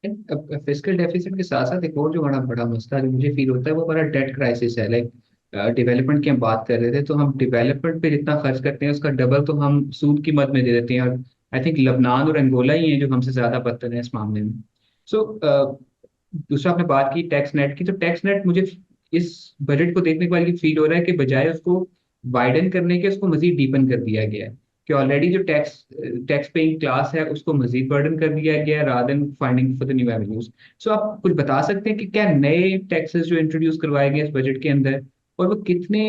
अब physical deficit के साथ साथ एक और जो बड़ा बड़ा मसला जो मुझे फील होता है वो हमारा डेट क्राइसिस है। लाइक डेवलपमेंट की हम बात कर रहे थे, तो हम डेवलपमेंट पे जितना खर्च करते हैं उसका डबल तो हम सूद की मद में दे देते हैं। और आई थिंक लबनान और अंगोला ही हैं जो हमसे ज्यादा बदतर हैं इस मामले में। सो दूसरा आपने बात की टैक्स नेट की, तो टैक्स नेट मुझे इस बजट को देखने के बाद ये फील हो रहा है कि बजाय उसको वाइडन करने के उसको मजीद डीपन कर दिया गया है। कि ऑलरेडी जो टैक्स टैक्स पेइंग क्लास है उसको मजीद बर्डन कर दिया गया है rather than finding for the new avenues. So आप कुछ बता सकते हैं कि क्या नए टैक्सेस जो इंट्रोड्यूस करवाए गए इस बजट के अंदर, और वो कितने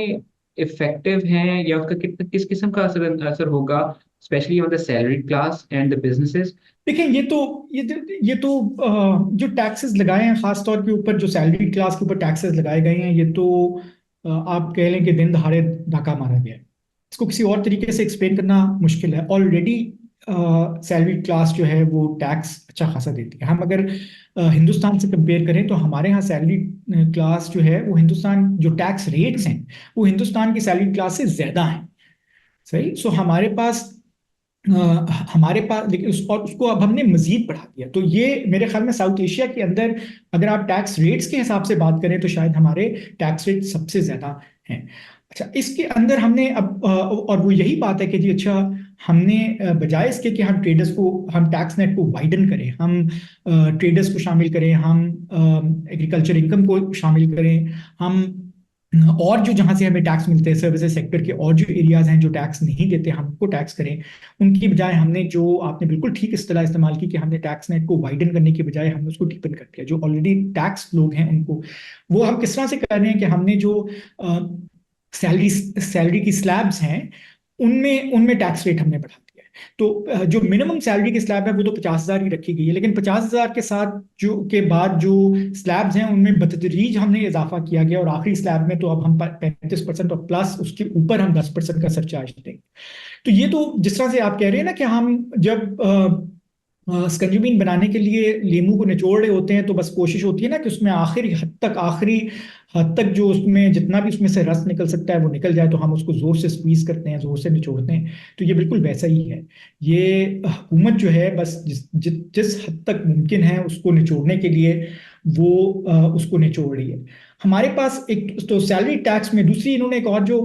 इफेक्टिव हैं, या उसका कितना किस किस्म का असर असर होगा, specially on the salary class and the businesses. देखिए, ये तो जो टैक्सेस लगाए हैं खास तौर के ऊपर, जो सैलरी क्लास के ऊपर टैक्सेस लगाए गए हैं, ये तो आप कह लें कि दिन दहाड़े डाका मारा गया है। इसको किसी और तरीके से एक्सप्लेन करना मुश्किल है। ऑलरेडी सैलरी क्लास जो है वो टैक्स अच्छा खासा देती है। हम अगर हिंदुस्तान से कंपेयर करें तो हमारे यहाँ सैलरी क्लास जो है वो हिंदुस्तान, जो टैक्स रेट्स हैं वो हिंदुस्तान की सैलरी क्लास से ज्यादा हैं। सही। सो हमारे पास, लेकिन और उसको अब हमने मजीद बढ़ा दिया। तो ये मेरे ख्याल में साउथ एशिया के अंदर अगर आप टैक्स रेट्स के हिसाब से बात करें तो शायद हमारे टैक्स रेट सबसे ज्यादा हैं। अच्छा, इसके अंदर हमने अब और वो यही बात है कि जी अच्छा, हमने बजाय इसके कि हम ट्रेडर्स को, हम टैक्स नेट को वाइडन करें, हम ट्रेडर्स को शामिल करें, हम एग्रीकल्चर इनकम को शामिल करें, हम और जो जहां से हमें टैक्स मिलते हैं सर्विसेज सेक्टर के, और जो एरियाज हैं जो टैक्स नहीं देते हमको टैक्स करें, उनकी बजाय हमने, जो आपने बिल्कुल ठीक इस्तेलाह इस्तेमाल की कि हमने टैक्स नेट को वाइडन करने की बजाय हमने उसको डीपन कर दिया। जो ऑलरेडी टैक्स लोग हैं उनको, वो हम किस तरह से कर रहे हैं कि हमने जो सैलरी सैलरी की स्लैब्स हैं उनमें उनमें टैक्स रेट हमने बढ़ा दिया है। तो जो मिनिमम सैलरी की स्लैब है वो तो 50,000 ही रखी गई है, लेकिन 50,000 के साथ जो के बाद जो स्लैब्स हैं उनमें बतदरीज हमने इजाफा किया गया, और आखिरी स्लैब में तो अब हम 35% और प्लस उसके ऊपर हम 10% का सरचार्ज देंगे। तो ये तो जिस तरह से आप कह रहे हैं ना कि हम जब स्कंजीबीन बनाने के लिए लीमू को निचोड़ रहे होते हैं तो बस कोशिश होती है ना कि उसमें आखिरी हद तक जो उसमें जितना भी उसमें से रस निकल सकता है वो निकल जाए, तो हम उसको जोर से स्क्वीज करते हैं, जोर से निचोड़ते हैं। तो ये बिल्कुल वैसा ही है। ये हुकूमत जो है बस जिस हद तक मुमकिन है उसको निचोड़ने के लिए वो उसको निचोड़ रही है। हमारे पास एक तो सैलरी टैक्स में दूसरी इन्होंने एक और जो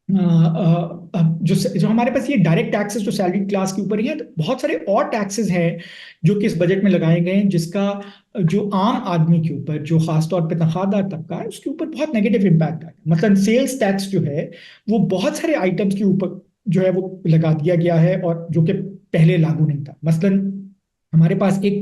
जो हमारे पास ये डायरेक्ट टैक्सेस जो सैलरी क्लास के ऊपर ही है, तो बहुत सारे और टैक्सेस हैं जो कि इस बजट में लगाए गए हैं, जिसका जो आम आदमी के ऊपर, जो खासतौर पे तनख्वाहदार तबका है, उसके ऊपर बहुत नेगेटिव इम्पैक्ट आया। मतलब सेल्स टैक्स जो है वो बहुत सारे आइटम्स के ऊपर जो है वो लगा दिया गया है, और जो कि पहले लागू नहीं था। मसलन हमारे पास एक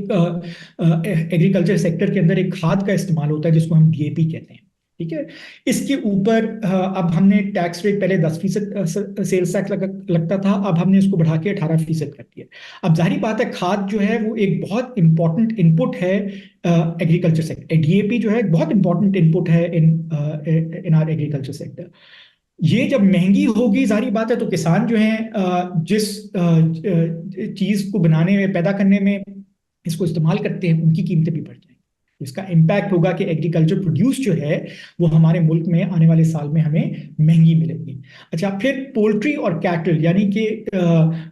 एग्रीकल्चर सेक्टर के अंदर एक खाद का इस्तेमाल होता है जिसको हम डीएपी कहते हैं। ठीक है। इसके ऊपर अब हमने टैक्स रेट, पहले 10% सेल्स टैक्स लगता था, अब हमने इसको बढ़ा के 18% कर दिया। अब जाहिर बात है खाद जो है वो एक बहुत इंपॉर्टेंट इनपुट है एग्रीकल्चर सेक्टर। डीएपी जो है एक बहुत इंपॉर्टेंट इनपुट है इन आर एग्रीकल्चर सेक्टर। ये जब महंगी होगी जाहिर बात है तो किसान जो है जिस चीज को बनाने में, पैदा करने में इसको इस्तेमाल करते हैं, उनकी कीमतें भी बढ़ जाएंगी। इसका इम्पैक्ट होगा कि एग्रीकल्चर प्रोड्यूस जो है वो हमारे मुल्क में आने वाले साल में हमें महंगी मिलेगी। अच्छा, फिर पोल्ट्री और कैटल यानी कि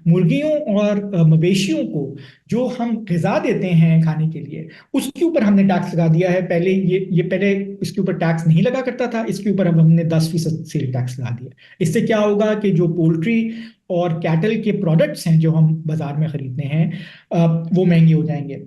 मुर्गियों और मवेशियों को जो हम ग़िज़ा देते हैं खाने के लिए, उसके ऊपर हमने टैक्स लगा दिया है। पहले ये पहले इसके ऊपर टैक्स नहीं लगा करता था, इसके ऊपर अब हमने 10% सेल टैक्स लगा दिया। इससे क्या होगा कि जो पोल्ट्री और कैटल के प्रोडक्ट्स हैं जो हम बाजार में खरीदते हैं वो महंगे हो जाएंगे।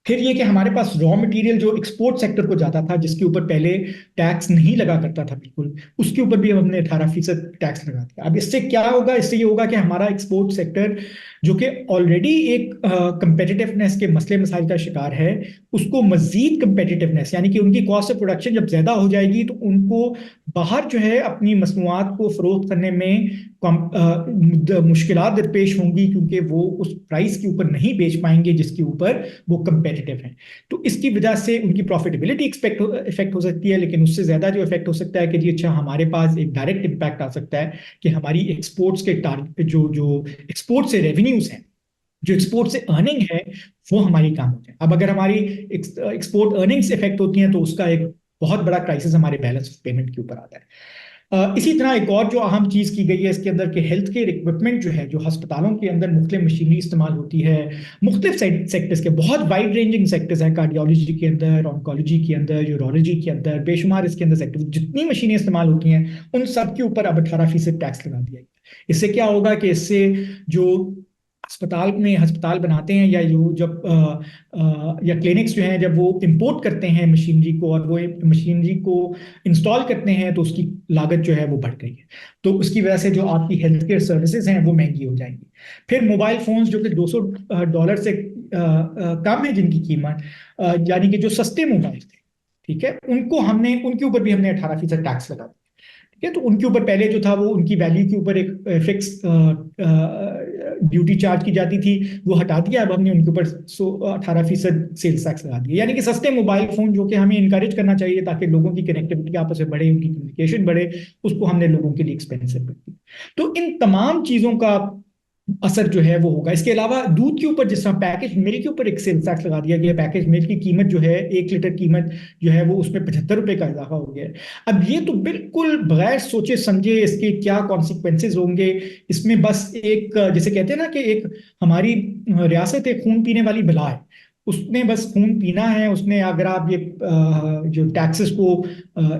फिर ये कि हमारे पास रॉ मटेरियल जो एक्सपोर्ट सेक्टर को जाता था, जिसके ऊपर पहले टैक्स नहीं लगा करता था बिल्कुल, उसके ऊपर भी अब हमने 18% टैक्स लगा दिया। अब इससे क्या होगा? इससे ये होगा कि हमारा एक्सपोर्ट सेक्टर जो कि ऑलरेडी एक कंपेटिटिवनेस के मसले मसाइल का शिकार है, उसको मजीद कंपेटिटिवनेस, यानी कि उनकी कॉस्ट ऑफ प्रोडक्शन जब ज्यादा हो जाएगी तो उनको बाहर जो है अपनी मसनूआत को फरोख्त करने में मुश्किलात दरपेश होंगी, क्योंकि वो उस प्राइस के ऊपर नहीं बेच पाएंगे जिसके ऊपर वो कंपेटिटिव हैं। तो इसकी वजह से उनकी प्रॉफिटेबिलिटी इफेक्ट हो सकती है। लेकिन उससे ज्यादा जो इफेक्ट हो सकता है कि जी अच्छा, हमारे पास एक डायरेक्ट इम्पैक्ट आ सकता है कि हमारी एक्सपोर्ट्स के टारगेट, जो जो एक्सपोर्ट से रेवेन्यूज हैं, जो एक्सपोर्ट से अर्निंग है, वो हमारी कम हो जाए। अब अगर हमारी एक्सपोर्ट अर्निंग्स इफेक्ट होती हैं तो उसका एक बहुत बड़ा क्राइसिस हमारे बैलेंस ऑफ पेमेंट के ऊपर आता है। इसी तरह एक और जो अहम चीज की गई है इसके अंदर के हेल्थ केयर इक्विपमेंट जो है, जो अस्पतालों के अंदर मुख्तलिफ मशीनरी इस्तेमाल होती है मुख्तलिफ सेक्टर्स के, बहुत वाइड रेंजिंग सेक्टर्स हैं, कार्डियोलॉजी के अंदर, ऑन्कोलॉजी के अंदर, यूरोलॉजी के अंदर, बेशुमार इसके अंदर सेक्टर्स, जितनी मशीनें इस्तेमाल होती हैं उन सब के ऊपर अब 18% टैक्स लगा दिया गया। इससे क्या होगा कि इससे जो अस्पताल में हस्पताल बनाते हैं, या जो जब या क्लिनिक्स जो हैं जब वो इंपोर्ट करते हैं मशीनरी को, और वो मशीनरी को इंस्टॉल करते हैं, तो उसकी लागत जो है वो बढ़ गई है। तो उसकी वजह से जो आपकी हेल्थ केयर सर्विसेज हैं वो महंगी हो जाएंगी। फिर मोबाइल फोन्स जो कि $200 से कम है जिनकी कीमत, यानी कि जो सस्ते मोबाइल थे, ठीक है, उनके ऊपर भी हमने 18% टैक्स लगा दिया। ठीक है, तो उनके ऊपर पहले जो था वो उनकी वैल्यू के ऊपर एक फिक्स ड्यूटी चार्ज की जाती थी, वो हटा दिया। अब हमने उनके ऊपर 18% सेल्स टैक्स लगा दिया, यानी कि सस्ते मोबाइल फोन जो कि हमें इनकरेज करना चाहिए ताकि लोगों की कनेक्टिविटी आपस में बढ़े, उनकी कम्युनिकेशन बढ़े, उसको हमने लोगों के लिए एक्सपेंसिव कर दिया। तो इन तमाम चीजों का असर जो है वो होगा। इसके अलावा दूध के ऊपर जिस तरह पैकेज मिल्क के ऊपर एक सेल्स टैक्स लगा दिया गया, पैकेज मिल्क की कीमत जो है 1 लीटर कीमत जो है वो उसमें ₹75 का इजाफा हो गया है। अब ये तो बिल्कुल बगैर सोचे समझे इसके क्या कॉन्सिक्वेंसेज होंगे, इसमें बस एक जैसे कहते हैं ना कि एक हमारी रियासत एक खून पीने वाली बला है, उसने बस खून पीना है। उसने अगर आप ये जो टैक्सेस को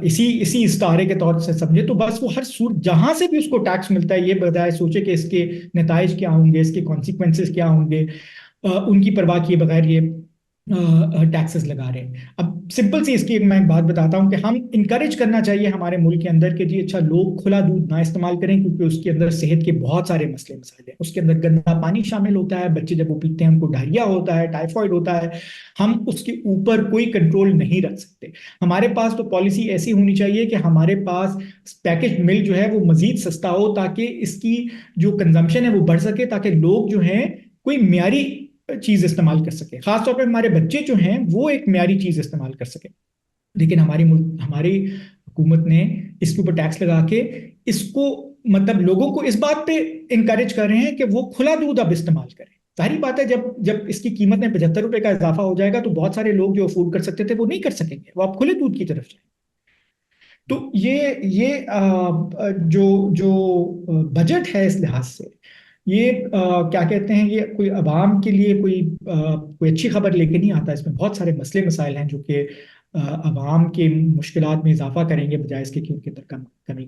इसी इसी इस्तारे के तौर से समझे, तो बस वो हर सूरत जहां से भी उसको टैक्स मिलता है, ये बजाय सोचे कि इसके नताइज क्या होंगे, इसके कॉन्सिक्वेंसेस क्या होंगे, उनकी परवाह किए बगैर ये टैक्सेस लगा रहे हैं। अब सिंपल सी इसकी एक मैं बात बताता हूं कि हम इंकरेज करना चाहिए हमारे मुल्क के अंदर कि जी अच्छा, लोग खुला दूध ना इस्तेमाल करें, क्योंकि उसके अंदर सेहत के बहुत सारे मसले मसाइल हैं। उसके अंदर गंदा पानी शामिल होता है, बच्चे जब वो पीते हैं उनको डायरिया होता है, टाइफॉइड होता है। हम उसके ऊपर कोई कंट्रोल नहीं रख सकते। हमारे पास तो पॉलिसी ऐसी होनी चाहिए कि हमारे पास पैकेज मिल्क जो है वो मजीद सस्ता हो, ताकि इसकी जो कंजम्पशन है वो बढ़ सके, ताकि लोग जो हैं कोई म्यारी चीज इस्तेमाल कर सके, खासतौर पर हमारे बच्चे जो हैं वो एक म्यारी चीज इस्तेमाल कर सके। लेकिन हमारी हुकूमत ने इसके ऊपर टैक्स लगा के इसको, मतलब लोगों को इस बात पे इंकरेज कर रहे हैं कि वो खुला दूध अब इस्तेमाल करें। जाहिर बात है, जब जब इसकी कीमत में ₹75 का इजाफा हो जाएगा तो बहुत सारे लोग जो अफोर्ड कर सकते थे वो नहीं कर सकेंगे, वो अब खुले दूध की तरफ जाएंगे। तो ये जो जो बजट है इस लिहाज से, ये क्या कहते हैं, ये कोई अवाम के लिए कोई अच्छी खबर लेके नहीं आता। इसमें बहुत सारे मसले मसाइल हैं जो कि अवाम के मुश्किलात में इजाफा करेंगे, बजाय इसके कि उनके अंदर कमी